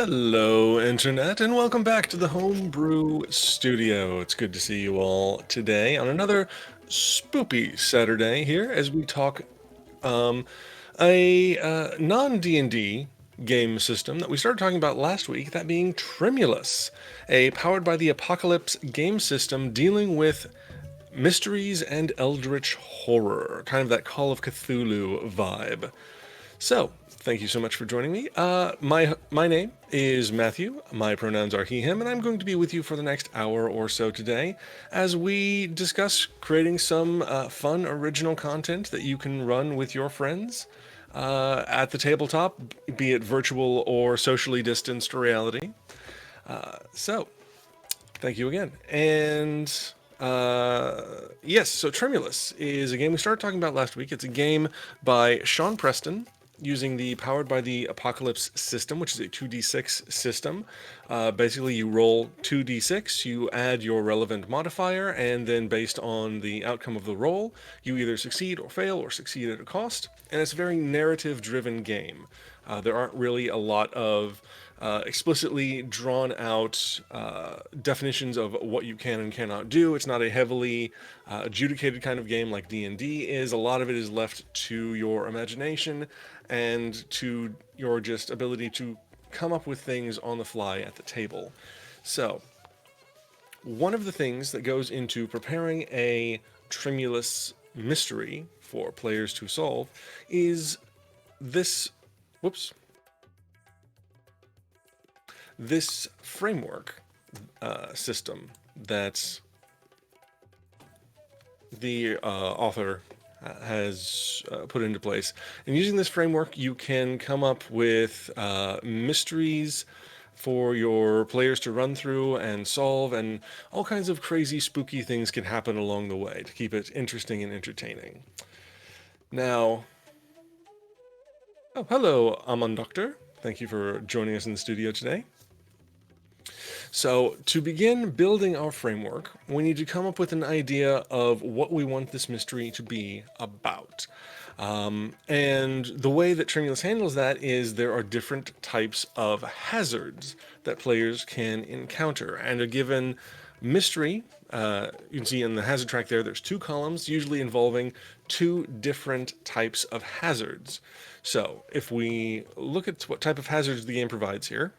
Hello, Internet, and welcome back to the Homebrew Studio. It's good to see you all today on another spoopy Saturday here as we talk a non-D&D game system that we started talking about last week, that being Tremulus, a powered by the apocalypse game system dealing with mysteries and eldritch horror, kind of that Call of Cthulhu vibe. So, thank you so much for joining me. My name is Matthew. My pronouns are he, him, and I'm going to be with you for the next hour or so today as we discuss creating some fun original content that you can run with your friends at the tabletop, be it virtual or socially distanced reality. So, thank you again. And yes, so Tremulus is a game we started talking about last week. It's a game by Sean Preston using the Powered by the Apocalypse system, which is a 2d6 system. Basically, you roll 2d6, you add your relevant modifier, and then based on the outcome of the roll, you either succeed or fail or succeed at a cost. And it's a very narrative-driven game. There aren't really a lot of explicitly drawn out definitions of what you can and cannot do. It's not a heavily adjudicated kind of game like D&D is. A lot of it is left to your imagination and to your just ability to come up with things on the fly at the table. So, one of the things that goes into preparing a Tremulus mystery for players to solve is this this framework system that the author has put into place. And using this framework, you can come up with mysteries for your players to run through and solve, and all kinds of crazy, spooky things can happen along the way to keep it interesting and entertaining. Now, hello, Amon Doctor. Thank you for joining us in the studio today. So, to begin building our framework, we need to come up with an idea of what we want this mystery to be about. And the way that Tremulus handles that is there are different types of hazards that players can encounter. And a given mystery, you can see in the hazard track there's 2 columns, usually involving 2 different types of hazards. So, if we look at what type of hazards the game provides here,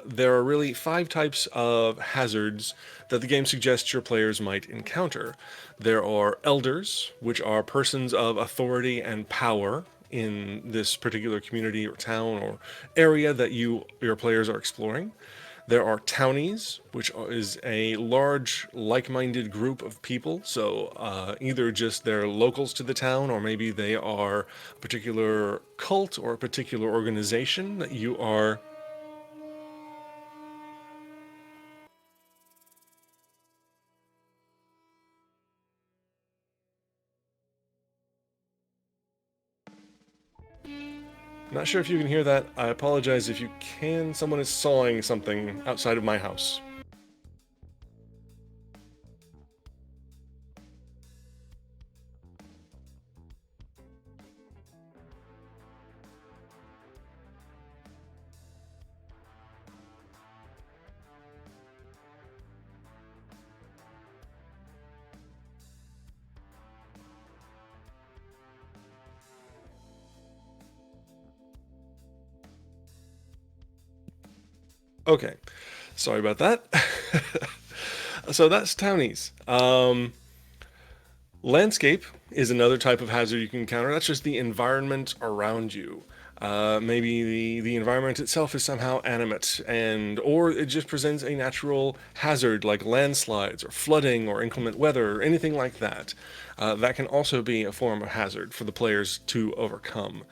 there are really 5 types of hazards that the game suggests your players might encounter. There are elders, which are persons of authority and power in this particular community or town or area that your players are exploring. There are townies, which is a large, like-minded group of people. So either just they're locals to the town, or maybe they are a particular cult or a particular organization that you are not sure if you can hear that. I apologize if you can. Someone is sawing something outside of my house. Okay, sorry about that. So that's townies. Landscape is another type of hazard you can encounter. That's just the environment around you. Maybe the environment itself is somehow animate, or it just presents a natural hazard like landslides or flooding or inclement weather or anything like that. That can also be a form of hazard for the players to overcome.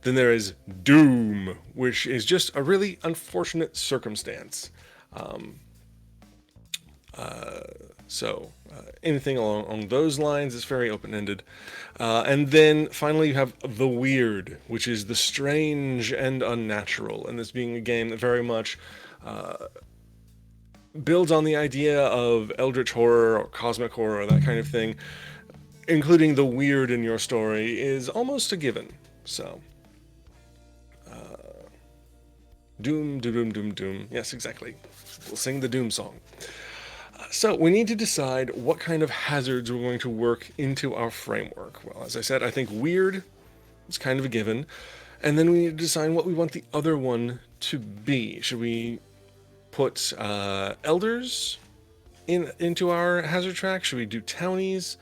Then there is doom, which is just a really unfortunate circumstance. So anything along those lines is very open ended. And then finally, you have the weird, which is the strange and unnatural. And this being a game that very much builds on the idea of eldritch horror or cosmic horror, that kind of thing, including the weird in your story, is almost a given. So, doom, doom, doom, doom, doom. Yes, exactly. We'll sing the doom song. So we need to decide what kind of hazards we're going to work into our framework. Well, as I said, I think weird is kind of a given. And then we need to decide what we want the other one to be. Should we put elders into our hazard track? Should we do townies,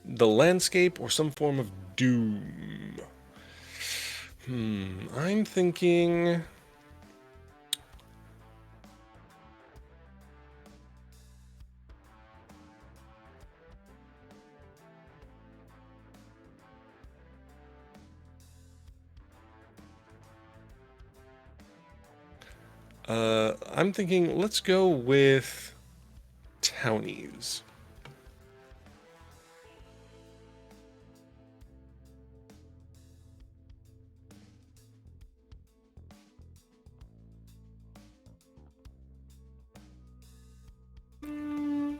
the landscape, or some form of doom? I'm thinking. I'm thinking. Let's go with townies.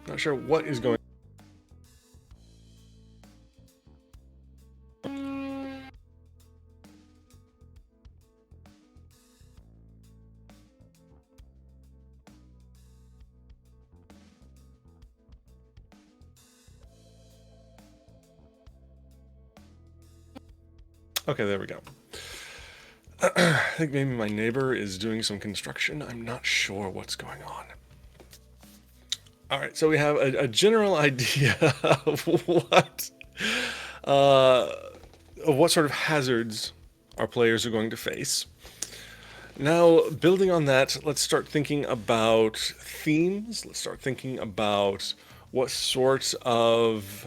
Not sure what is going. Okay, there we go. I think maybe my neighbor is doing some construction. I'm not sure what's going on. All right, so we have a general idea of uh, what sort of hazards our players are going to face. Now, building on that, let's start thinking about themes. Let's start thinking about what sorts of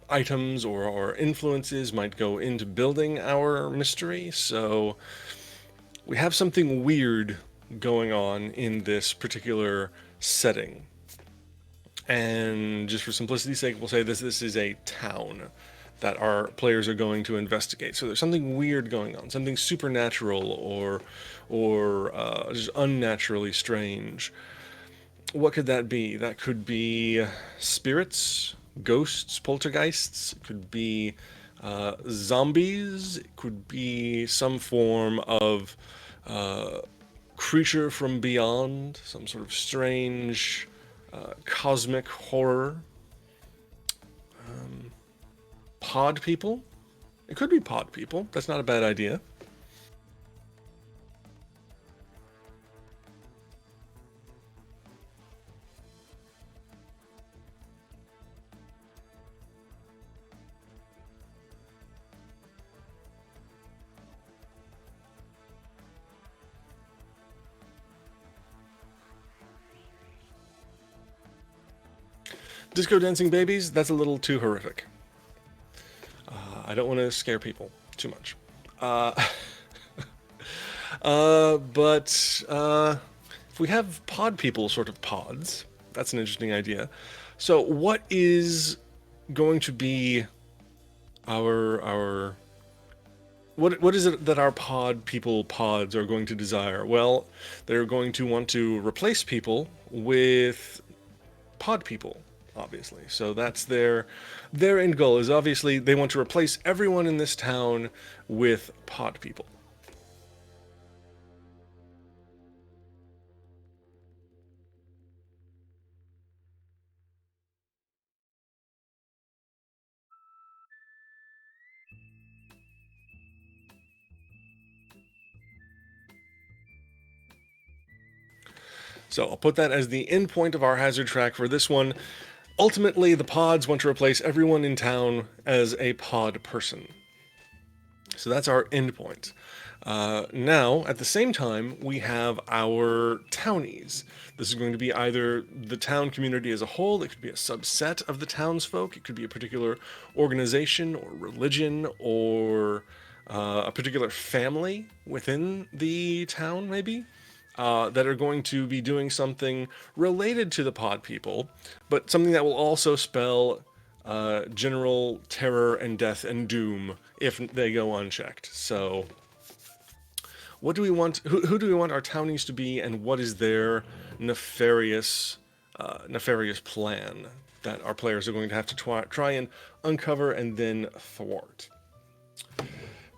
items or influences might go into building our mystery. So, we have something weird going on in this particular setting. And just for simplicity's sake, we'll say this is a town that our players are going to investigate. So there's something weird going on, something supernatural or just unnaturally strange. What could that be? That could be spirits, ghosts, poltergeists. It could be zombies. It could be some form of creature from beyond, some sort of strange cosmic horror. Pod people? It could be pod people. That's not a bad idea. Disco dancing babies? That's a little too horrific. I don't want to scare people too much. Uh, but if we have pod people, sort of pods, that's an interesting idea. So, what is going to be our what is it that our pod people pods are going to desire? Well, they're going to want to replace people with pod people, obviously. So that's their end goal is obviously they want to replace everyone in this town with pod people. So I'll put that as the end point of our hazard track for this one. Ultimately, the pods want to replace everyone in town as a pod person. So that's our end point. Now, at the same time, we have our townies. This is going to be either the town community as a whole, it could be a subset of the townsfolk, it could be a particular organization or religion or a particular family within the town, maybe, that are going to be doing something related to the pod people, but something that will also spell general terror and death and doom if they go unchecked. So, what do we want? Who do we want our townies to be, and what is their nefarious plan that our players are going to have to try and uncover and then thwart?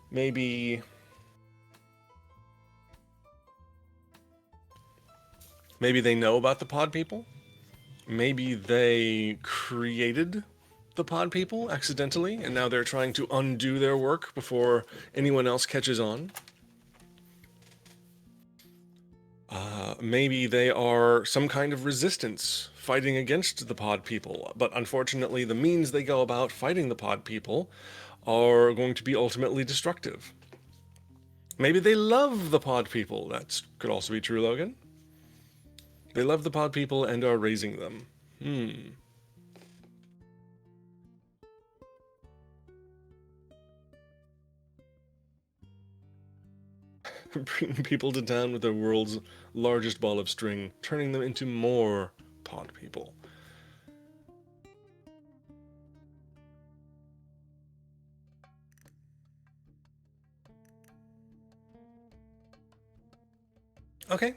Maybe they know about the pod people. Maybe they created the pod people accidentally, and now they're trying to undo their work before anyone else catches on. Maybe they are some kind of resistance fighting against the pod people, but unfortunately, the means they go about fighting the pod people are going to be ultimately destructive. Maybe they love the pod people. That could also be true, Logan. They love the pod people and are raising them. Bringing people to town with the world's largest ball of string, turning them into more pod people. Okay,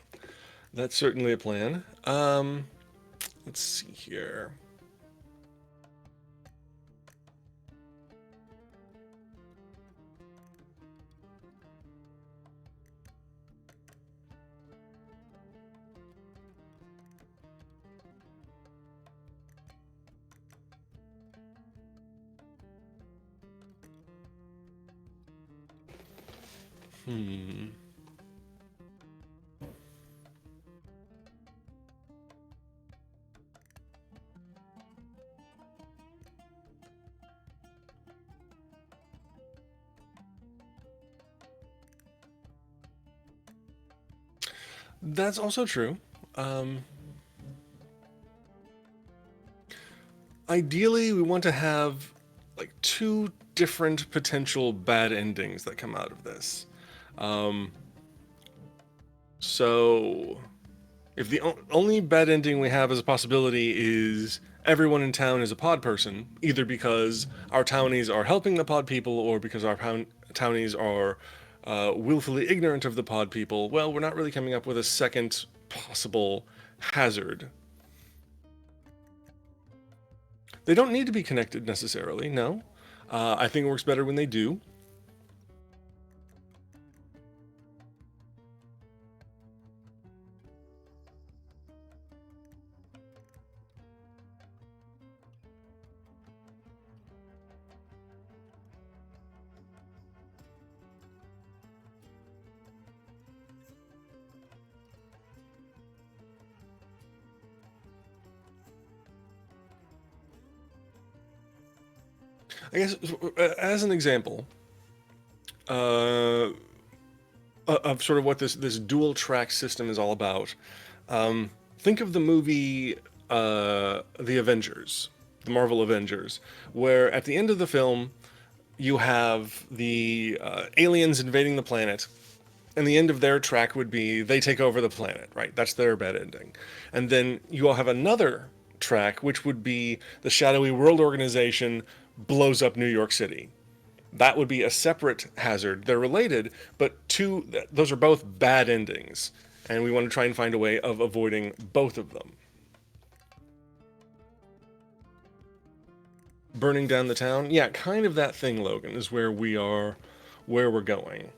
that's certainly a plan. Let's see here. That's also true. Ideally, we want to have like two different potential bad endings that come out of this. So, if the only bad ending we have as a possibility is everyone in town is a pod person, either because our townies are helping the pod people or because our townies are willfully ignorant of the pod people, well, we're not really coming up with a second possible hazard. They don't need to be connected necessarily, no. I think it works better when they do. I guess, as an example, uh, of sort of what this dual track system is all about, think of the movie The Avengers, the Marvel Avengers, where at the end of the film, you have the aliens invading the planet, and the end of their track would be they take over the planet, right? That's their bad ending. And then you all have another track, which would be the shadowy world organization blows up New York City. That would be a separate hazard. They're related, but those are both bad endings, and we want to try and find a way of avoiding both of them. Burning down the town, yeah, kind of that thing, Logan, is where we're going.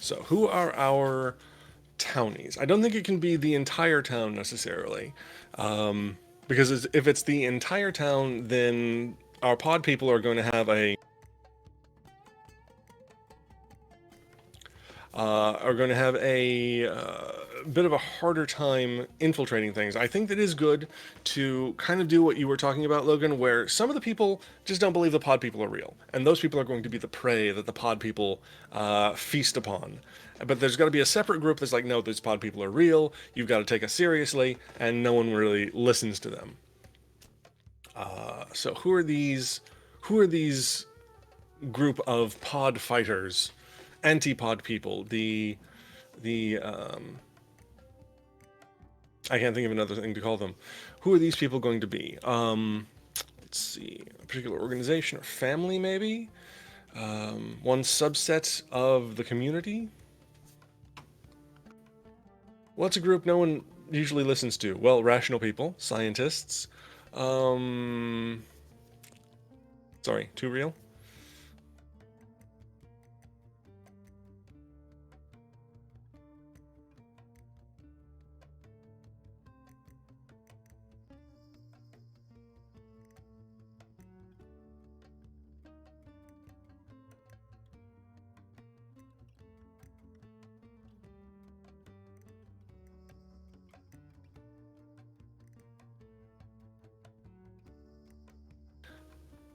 So, who are our townies? I don't think it can be the entire town necessarily, because if it's the entire town, then our pod people are going to have a are going to have a bit of a harder time infiltrating things. I think that is good to kind of do what you were talking about, Logan, where some of the people just don't believe the pod people are real, and those people are going to be the prey that the pod people feast upon. But there's got to be a separate group that's like, no, these pod people are real. You've got to take us seriously, and no one really listens to them. So who are these? Who are these group of pod fighters, anti-pod people? The I can't think of another thing to call them. Who are these people going to be? Let's see, a particular organization or family, maybe. One subset of the community. What's a group no one usually listens to? Well, rational people, scientists. Sorry, too real?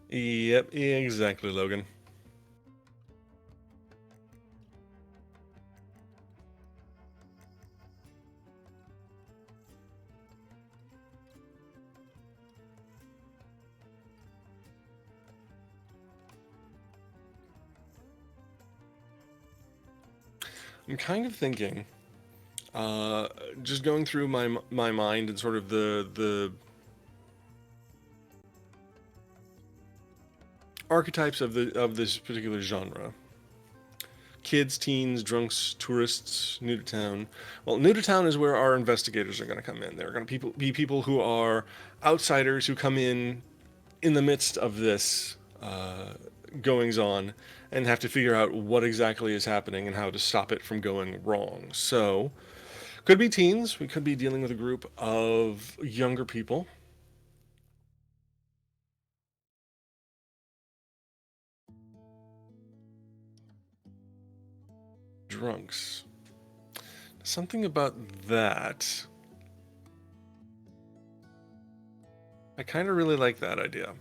Yep, exactly, Logan. I'm kind of thinking, just going through my mind and sort of the archetypes of this particular genre. Kids, teens, drunks, tourists, new to town. Well, new to town is where our investigators are going to come in. They're going to be people who are outsiders who come in the midst of this goings on and have to figure out what exactly is happening and how to stop it from going wrong. So, could be teens. We could be dealing with a group of younger people. Drunks. Something about that. I kind of really like that idea.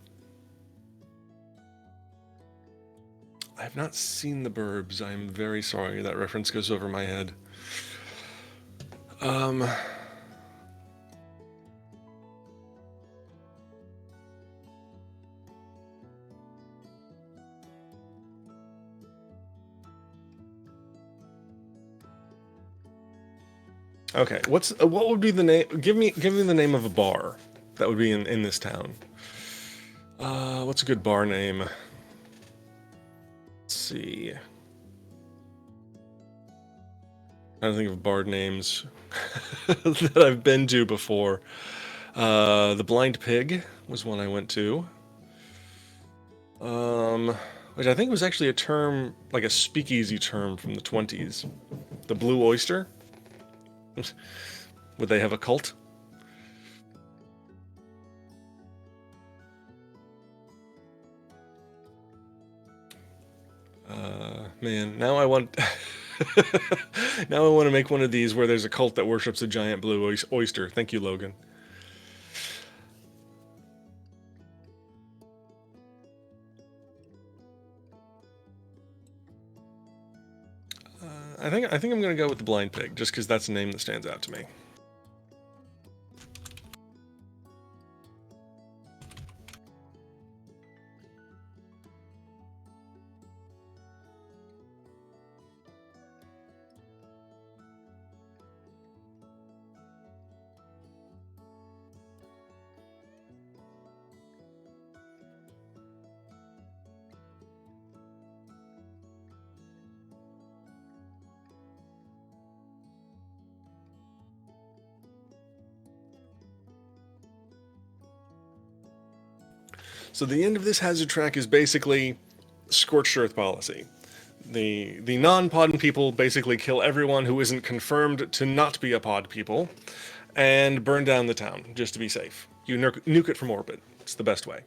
I have not seen The Burbs. I'm very sorry. That reference goes over my head. Um, okay, what would be the name? Give me the name of a bar that would be in this town. What's a good bar name? Let's see. I don't think of bar names that I've been to before. The Blind Pig was one I went to. Which I think was actually a term, like a speakeasy term from the 20s. The Blue Oyster? Would they have a cult? Man, now I want... now I want to make one of these where there's a cult that worships a giant blue oyster. Thank you, Logan. I think I'm gonna go with the Blind Pig, just because that's a name that stands out to me. So the end of this hazard track is basically scorched earth policy. The non-pod people basically kill everyone who isn't confirmed to not be a pod people, and burn down the town just to be safe. You nuke it from orbit. It's the best way.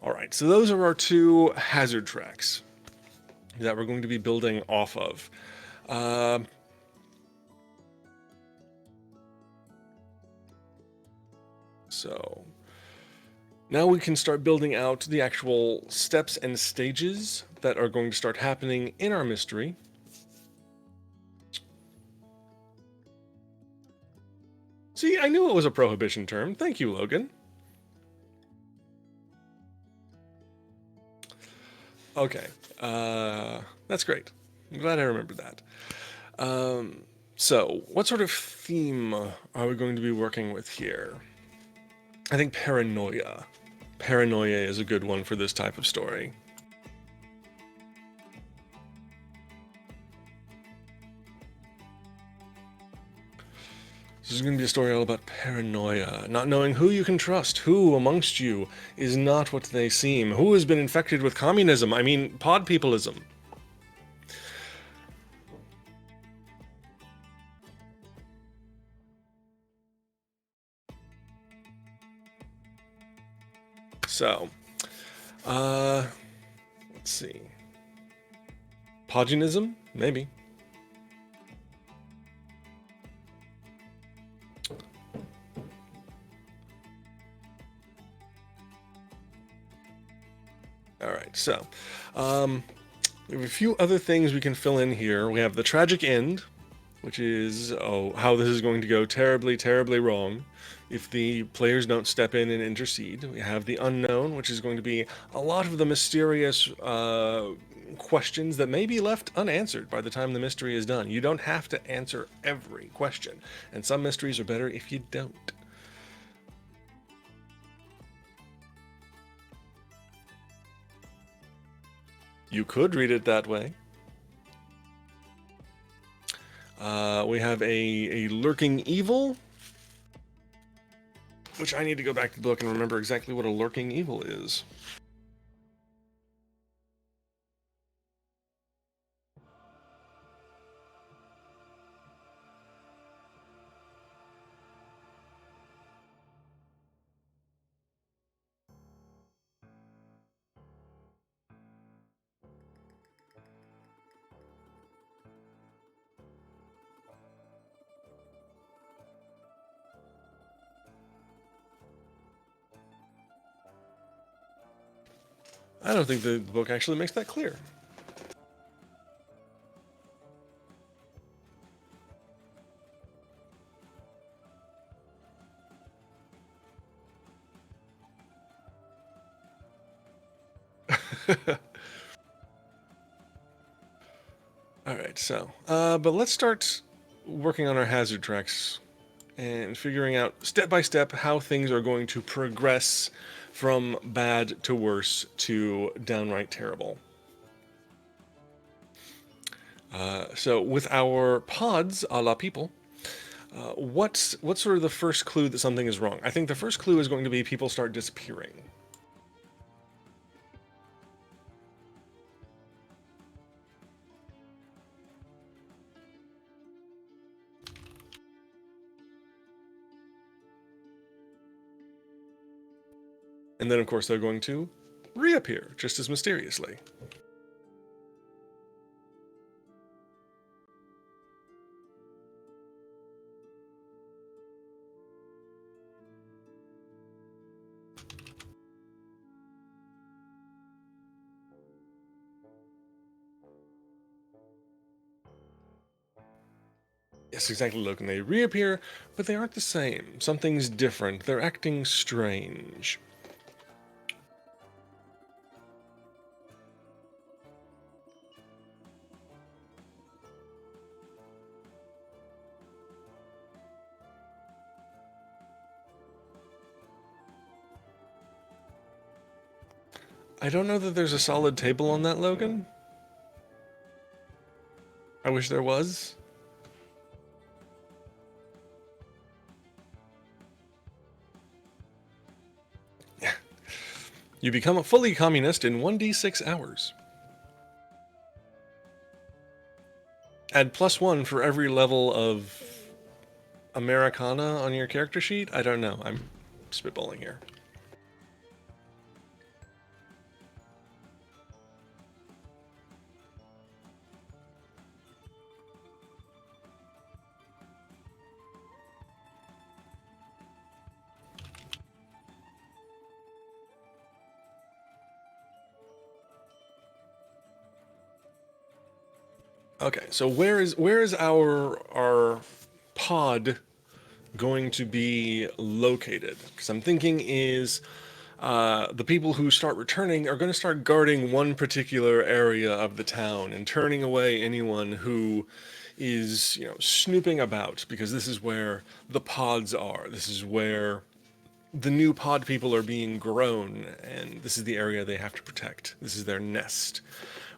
All right, so those are our two hazard tracks that we're going to be building off of. So now we can start building out the actual steps and stages that are going to start happening in our mystery. See, I knew it was a prohibition term. Thank you, Logan. Okay, that's great. I'm glad I remembered that. So, what sort of theme are we going to be working with here? I think paranoia. Paranoia is a good one for this type of story. This is going to be a story all about paranoia, not knowing who you can trust, who amongst you is not what they seem, who has been infected with communism, I mean, pod peopleism. So, let's see. Podunism? Maybe. Alright, so, we have a few other things we can fill in here. We have the tragic end, which is, how this is going to go terribly, terribly wrong if the players don't step in and intercede. We have the unknown, which is going to be a lot of the mysterious questions that may be left unanswered by the time the mystery is done. You don't have to answer every question, and some mysteries are better if you don't. You could read it that way. We have a lurking evil, which I need to go back to the book and remember exactly what a lurking evil is. I don't think the book actually makes that clear. Alright, so, but let's start working on our hazard tracks and figuring out step by step how things are going to progress from bad to worse to downright terrible. So with our pods, a la people, what's sort of the first clue that something is wrong? I think the first clue is going to be people start disappearing. And then, of course, they're going to reappear just as mysteriously. Yes, exactly, Logan. They reappear, but they aren't the same. Something's different. They're acting strange. I don't know that there's a solid table on that, Logan. I wish there was. You become a fully communist in 1d6 hours. Add +1 for every level of Americana on your character sheet? I don't know. I'm spitballing here. Okay, so where is our pod going to be located? Because I'm thinking is the people who start returning are going to start guarding one particular area of the town and turning away anyone who is, snooping about, because this is where the pods are. This is where the new pod people are being grown, and this is the area they have to protect. This is their nest.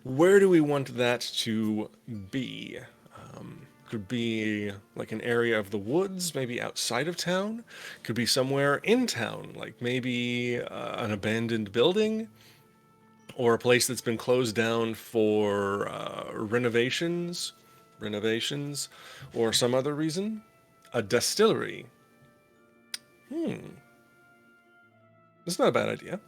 Where do we want that to be? Could be like an area of the woods, maybe outside of town. Could be somewhere in town, like maybe an abandoned building or a place that's been closed down for renovations, or some other reason. A distillery. That's not a bad idea.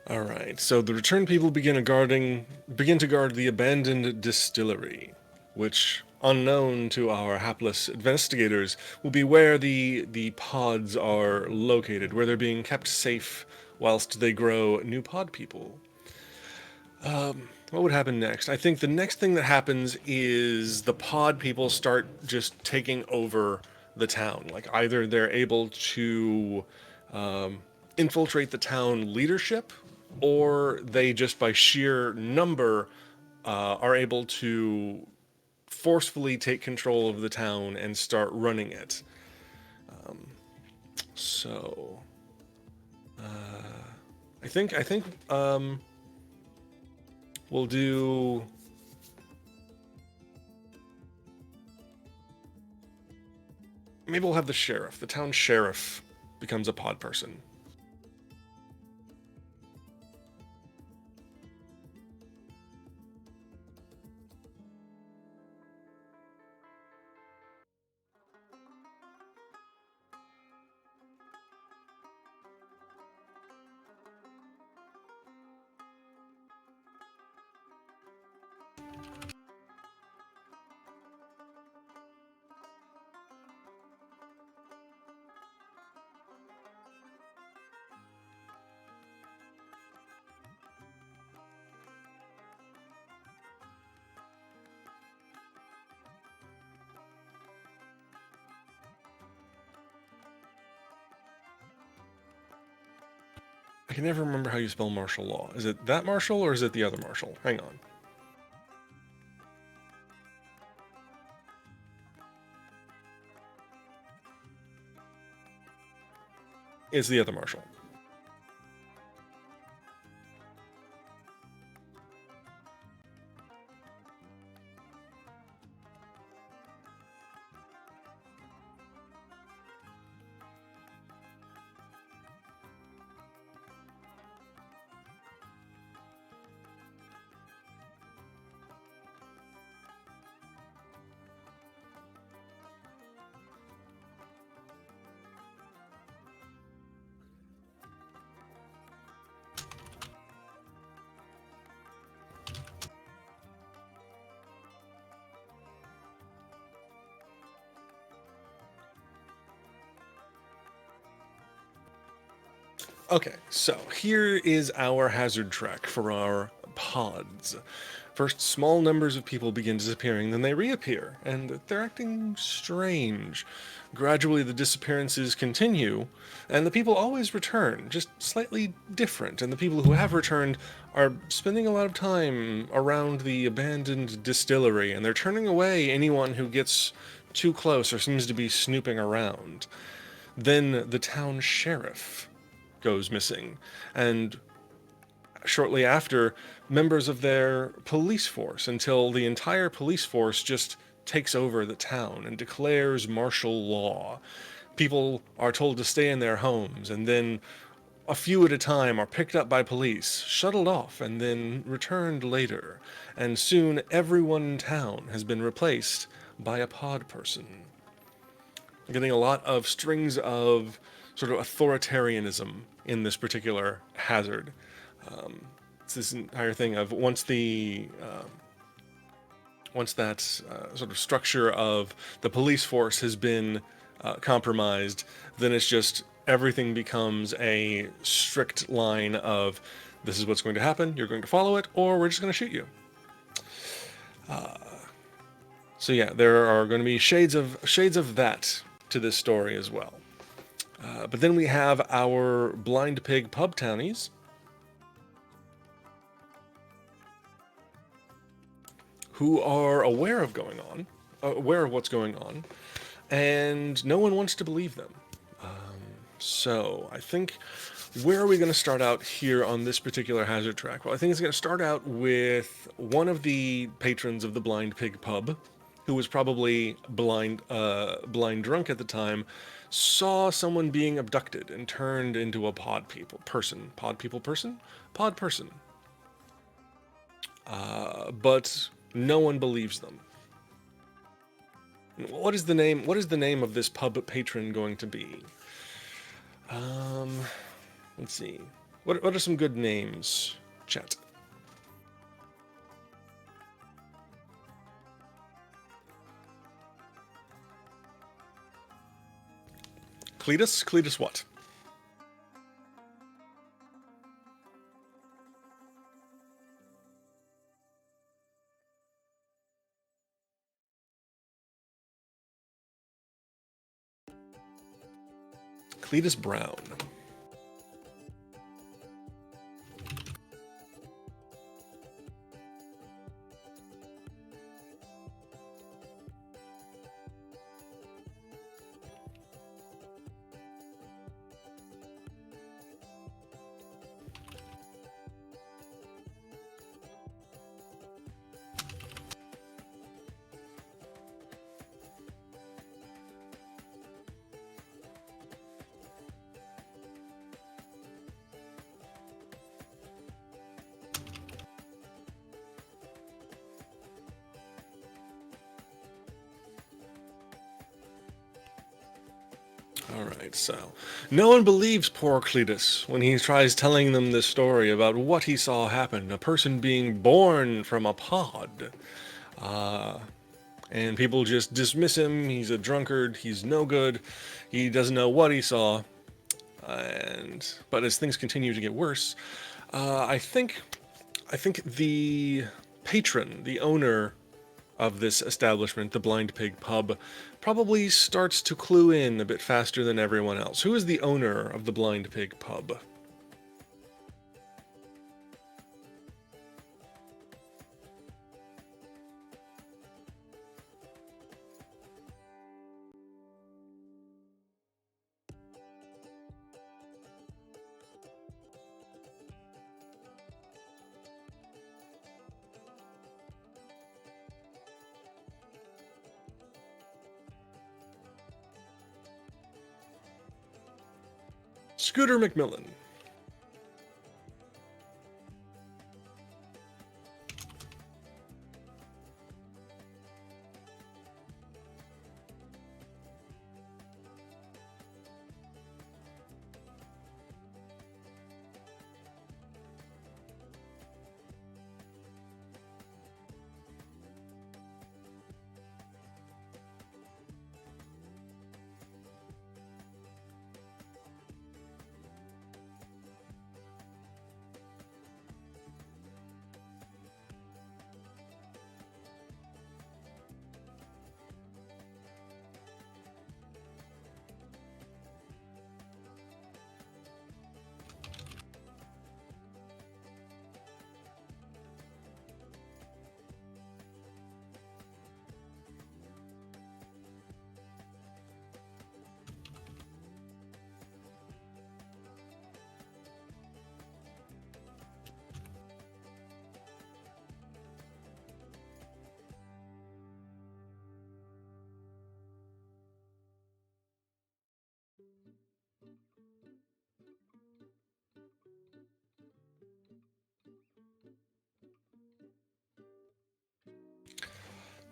All right. So the returned people begin to guard the abandoned distillery, which, unknown to our hapless investigators, will be where the pods are located, where they're being kept safe whilst they grow new pod people. What would happen next? I think the next thing that happens is the pod people start just taking over the town. Like either they're able to infiltrate the town leadership, or they just by sheer number are able to forcefully take control of the town and start running it. So I think we'll do. Maybe we'll have the sheriff. The town sheriff becomes a pod person. I can never remember how you spell martial law. Is it that Marshall or is it the other Marshall? Hang on. It's the other Marshall. Okay, so here is our hazard track for our pods. First, small numbers of people begin disappearing, then they reappear, and they're acting strange. Gradually, the disappearances continue, and the people always return, just slightly different. And the people who have returned are spending a lot of time around the abandoned distillery, and they're turning away anyone who gets too close or seems to be snooping around. Then the town sheriff goes missing, and shortly after, members of their police force, until the entire police force just takes over the town and declares martial law. People are told to stay in their homes, and then a few at a time are picked up by police, shuttled off, and then returned later. And soon everyone in town has been replaced by a pod person. Getting a lot of strings of sort of authoritarianism in this particular hazard. It's this entire thing of once that sort of structure of the police force has been compromised, then it's just everything becomes a strict line of this is what's going to happen, you're going to follow it, or we're just going to shoot you. So yeah, there are going to be shades of that to this story as well. But then we have our blind pig pub townies, who are aware of what's going on, and no one wants to believe them. So I think, where are we going to start out here on this particular hazard track? Well, I think it's going to start out with one of the patrons of the Blind Pig Pub, who was probably blind drunk at the time, saw someone being abducted and turned into a pod person. But no one believes them. What is the name of this pub patron going to be? Let's see. What are some good names, chat? Cletus? Cletus what? Cletus Brown. Alright, so no one believes poor Cletus when he tries telling them this story about what he saw happen, a person being born from a pod. And people just dismiss him, he's a drunkard, he's no good, he doesn't know what he saw. But as things continue to get worse, I think the patron, the owner of this establishment, the Blind Pig Pub, probably starts to clue in a bit faster than everyone else. Who is the owner of the Blind Pig Pub? Scooter McMillan.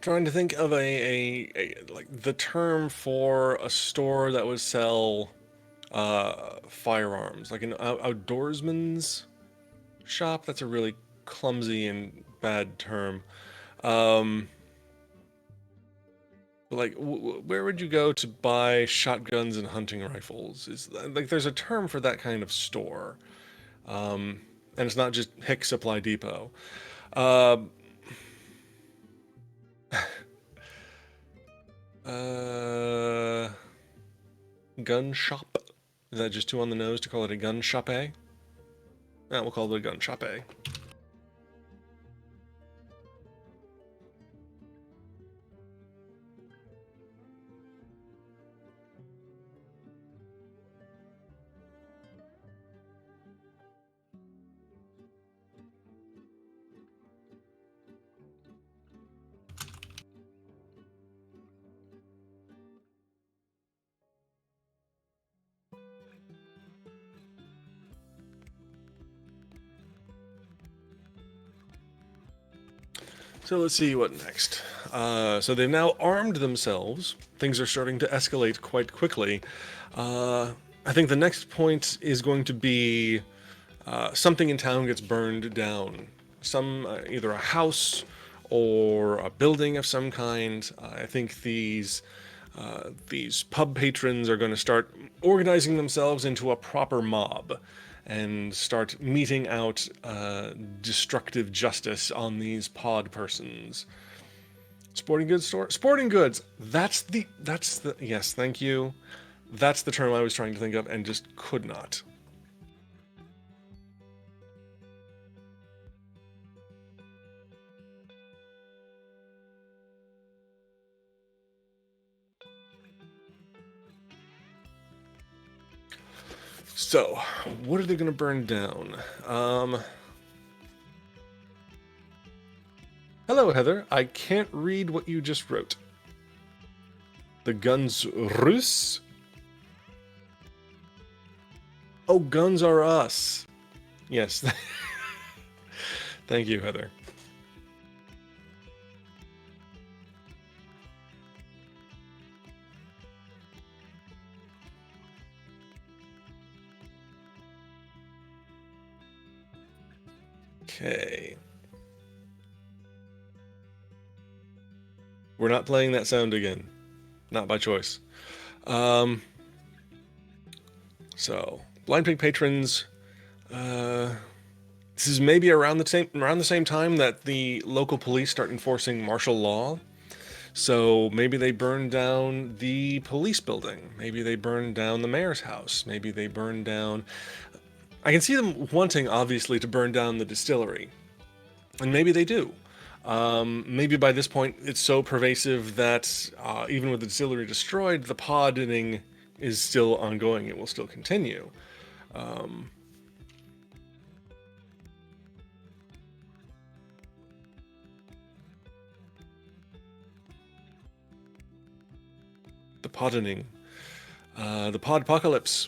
Trying to think of a like the term for a store that would sell firearms, like an outdoorsman's shop. That's a really clumsy and bad term. Um, like, where would you go to buy shotguns and hunting rifles? Is like there's a term for that kind of store, and it's not just Hick Supply Depot. Uh, uh, gun shop. Is that just too on the nose to call it a gun shop? Eh? We'll call it a gun shop. Eh? So let's see what next. So they've now armed themselves. Things are starting to escalate quite quickly. I think the next point is going to be something in town gets burned down. Some either a house or a building of some kind. I think these pub patrons are going to start organizing themselves into a proper mob and start meting out destructive justice on these pod persons. Sporting goods store? Sporting goods! That's the, yes, thank you. That's the term I was trying to think of and just could not. So, what are they going to burn down? Hello, Heather. I can't read what you just wrote. The guns Rus? Oh, guns are us. Yes. Thank you, Heather. Okay. We're not playing that sound again. Not by choice. Um, so, Blind Pig patrons. This is maybe around the same time that the local police start enforcing martial law. So maybe they burn down the police building. Maybe they burn down the mayor's house. Maybe they burn down. I can see them wanting, obviously, to burn down the distillery. And maybe they do. Maybe by this point it's so pervasive that even with the distillery destroyed, the podding is still ongoing. It will still continue. The podding. The pod apocalypse.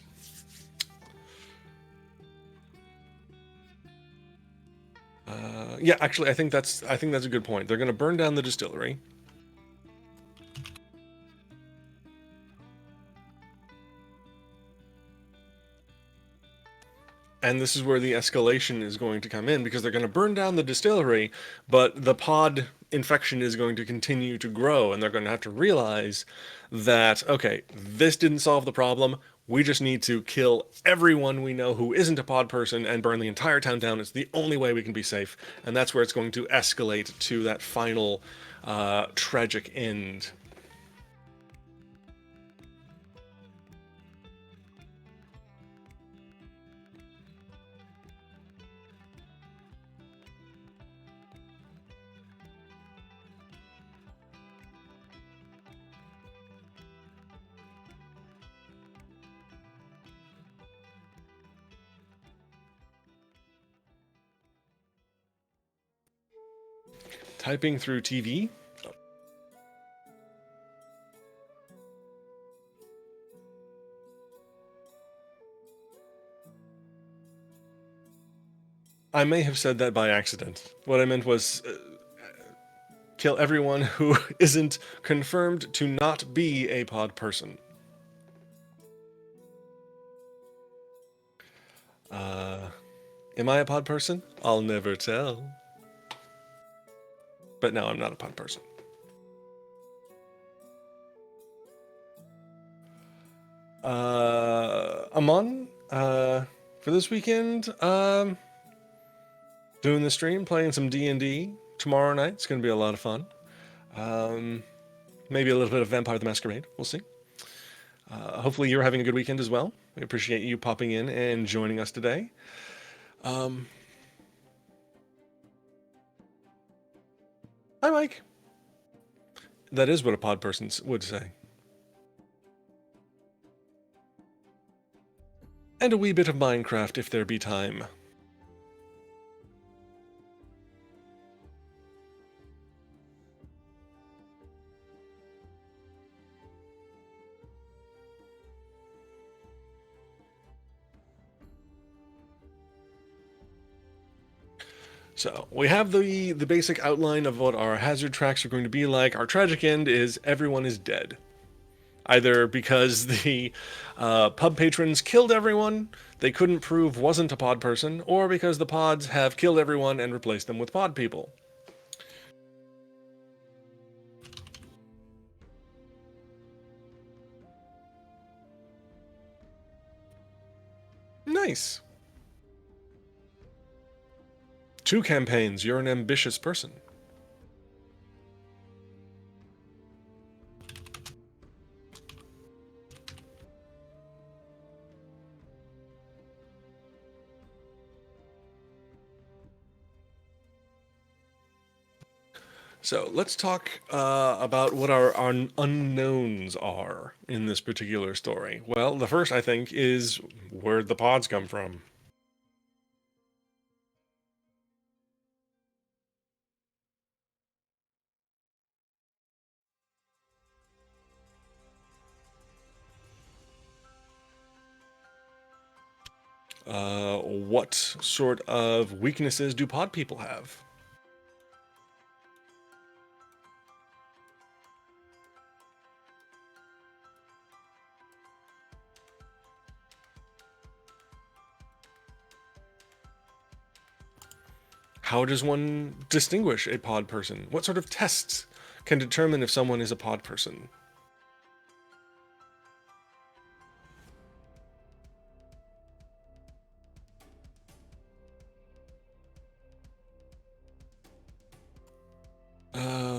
Yeah, actually, I think that's a good point. They're going to burn down the distillery. And this is where the escalation is going to come in because they're going to burn down the distillery, but the pod infection is going to continue to grow, and they're going to have to realize that, okay, this didn't solve the problem. We just need to kill everyone we know who isn't a pod person and burn the entire town down. It's the only way we can be safe. And that's where it's going to escalate to that final tragic end. Typing through TV. I may have said that by accident. What I meant was kill everyone who isn't confirmed to not be a pod person. Am I a pod person? I'll never tell. But no, I'm not a pod person. Amon, for this weekend, doing the stream, playing some D&D tomorrow night. It's going to be a lot of fun. Maybe a little bit of Vampire the Masquerade. We'll see. Hopefully you're having a good weekend as well. We appreciate you popping in and joining us today. Hi, Mike. That is what a pod person would say. And a wee bit of Minecraft if there be time. So we have the basic outline of what our hazard tracks are going to be like. Our tragic end is everyone is dead. Either because the pub patrons killed everyone they couldn't prove wasn't a pod person, or because the pods have killed everyone and replaced them with pod people. Nice. 2 campaigns. You're an ambitious person. So let's talk about what our unknowns are in this particular story. Well, the first, I think, is where'd the pods come from? What sort of weaknesses do pod people have? How does one distinguish a pod person? What sort of tests can determine if someone is a pod person?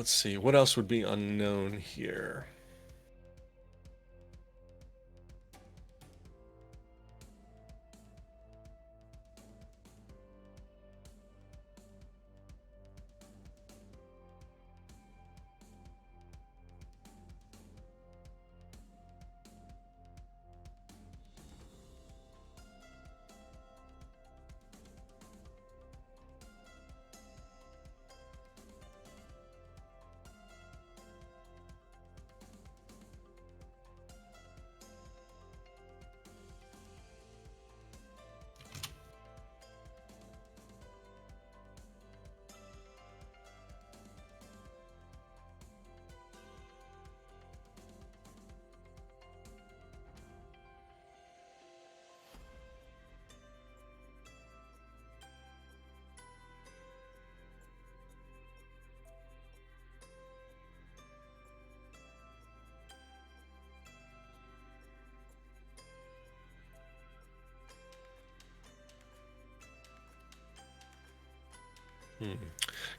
Let's see. What else would be unknown here?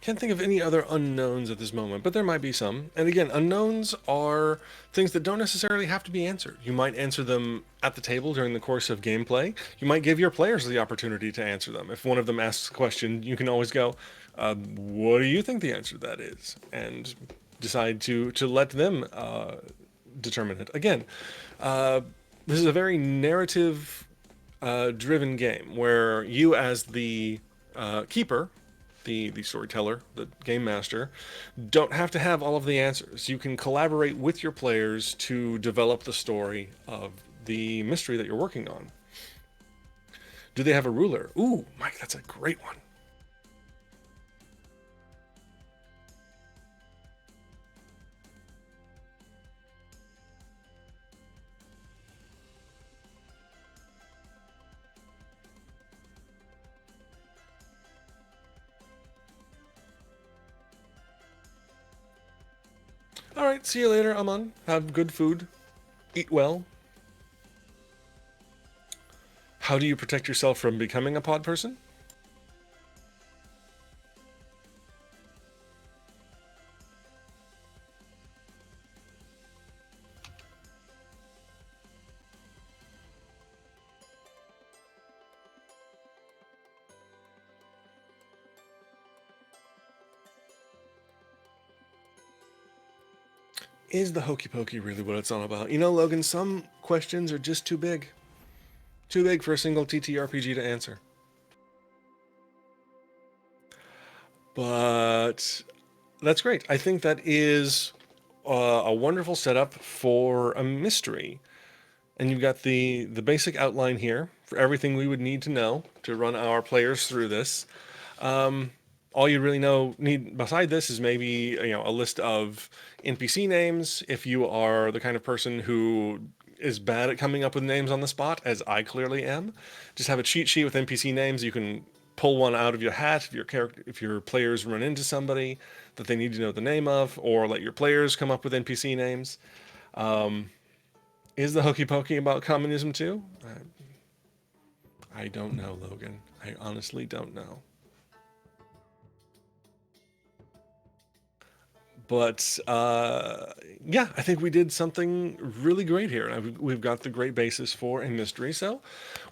Can't think of any other unknowns at this moment, but there might be some. And again, unknowns are things that don't necessarily have to be answered. You might answer them at the table during the course of gameplay. You might give your players the opportunity to answer them. If one of them asks a question, you can always go, what do you think the answer to that is? And decide to let them determine it. Again, this is a very narrative driven game where you as the keeper, the storyteller, the game master, don't have to have all of the answers. You can collaborate with your players to develop the story of the mystery that you're working on. Do they have a ruler? Ooh, Mike, that's a great one. All right, see you later, Aman. Have good food. Eat well. How do you protect yourself from becoming a pod person? Is the hokey pokey really what it's all about? You know, Logan, some questions are just too big. Too big for a single TTRPG to answer. But that's great. I think that is a wonderful setup for a mystery. And you've got the basic outline here for everything we would need to know to run our players through this. All you really need beside this is maybe a list of NPC names. If you are the kind of person who is bad at coming up with names on the spot, as I clearly am, just have a cheat sheet with NPC names. You can pull one out of your hat if your players run into somebody that they need to know the name of, or let your players come up with NPC names. Is the hokey pokey about communism too? I don't know, Logan. I honestly don't know. But yeah, I think we did something really great here. And we've got the great basis for a mystery. So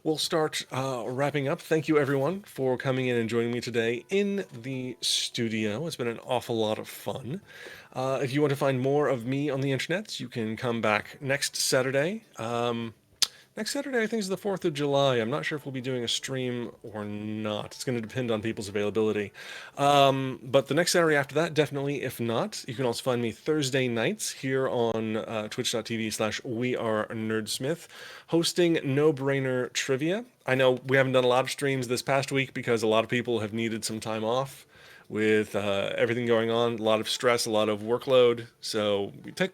we'll start wrapping up. Thank you, everyone, for coming in and joining me today in the studio. It's been an awful lot of fun. If you want to find more of me on the internet, you can come back next Saturday. Next Saturday, I think, is the 4th of July. I'm not sure if we'll be doing a stream or not. It's going to depend on people's availability. But the next Saturday after that, definitely. If not, you can also find me Thursday nights here on twitch.tv/wearenerdsmith, hosting No Brainer Trivia. I know we haven't done a lot of streams this past week because a lot of people have needed some time off with everything going on, a lot of stress, a lot of workload. So we've taken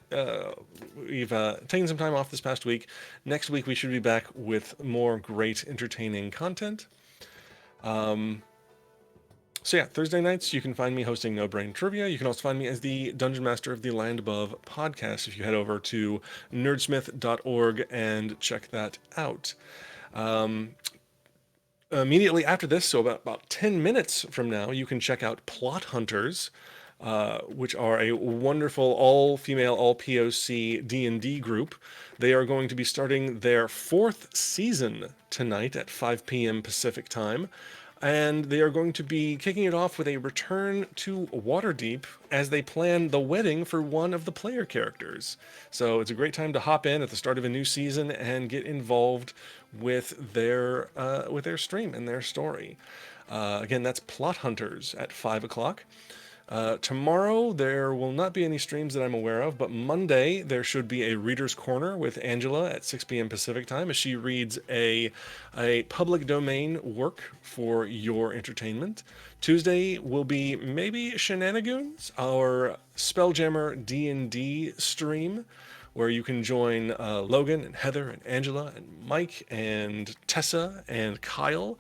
some time off this past week. Next week we should be back with more great, entertaining content. So yeah, Thursday nights you can find me hosting No Brain Trivia. You can also find me as the Dungeon Master of the Land Above podcast if you head over to nerdsmith.org and check that out. Immediately after this, so about 10 minutes from now, you can check out Plot Hunters, which are a wonderful all-female, all-POC D&D group. They are going to be starting their 4th season tonight at 5 p.m. Pacific time. And they are going to be kicking it off with a return to Waterdeep as they plan the wedding for one of the player characters. So it's a great time to hop in at the start of a new season and get involved with their stream and their story. Again, that's Plot Hunters at 5 o'clock. Tomorrow, there will not be any streams that I'm aware of, but Monday, there should be a Reader's Corner with Angela at 6 p.m. Pacific time as she reads a public domain work for your entertainment. Tuesday will be maybe Shenanigans, our Spelljammer D&D stream, where you can join Logan and Heather and Angela and Mike and Tessa and Kyle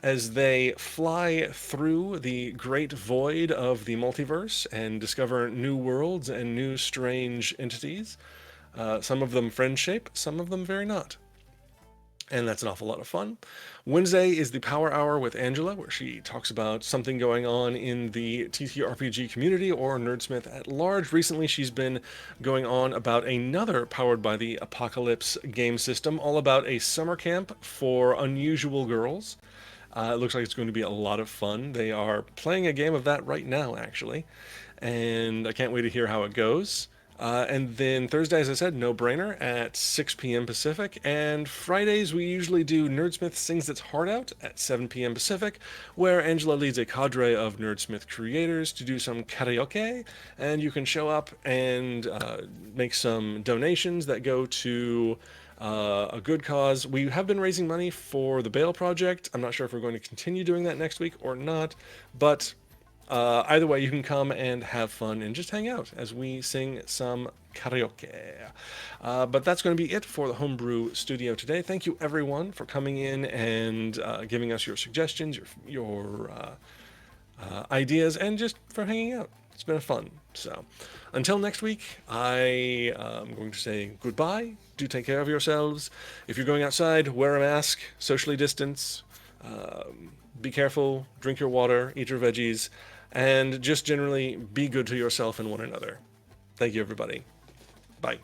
as they fly through the great void of the multiverse and discover new worlds and new strange entities. Some of them friend shape, some of them very not. And that's an awful lot of fun. Wednesday is the Power Hour with Angela, where she talks about something going on in the TTRPG community or Nerdsmith at large. Recently, she's been going on about another Powered by the Apocalypse game system, all about a summer camp for unusual girls. It looks like it's going to be a lot of fun. They are playing a game of that right now, actually, and I can't wait to hear how it goes. And then Thursday, as I said, No Brainer at 6 p.m. Pacific. And Fridays, we usually do Nerdsmith Sings Its Heart Out at 7 p.m. Pacific, where Angela leads a cadre of Nerdsmith creators to do some karaoke. And you can show up and make some donations that go to a good cause. We have been raising money for the Bail Project. I'm not sure if we're going to continue doing that next week or not, but either way, you can come and have fun and just hang out as we sing some karaoke. But that's going to be it for the Homebrew Studio today. Thank you, everyone, for coming in and giving us your suggestions, your ideas, and just for hanging out. It's been fun. So until next week, I am going to say goodbye. Do take care of yourselves. If you're going outside, wear a mask, socially distance, be careful, drink your water, eat your veggies, and just generally be good to yourself and one another. Thank you, everybody. Bye.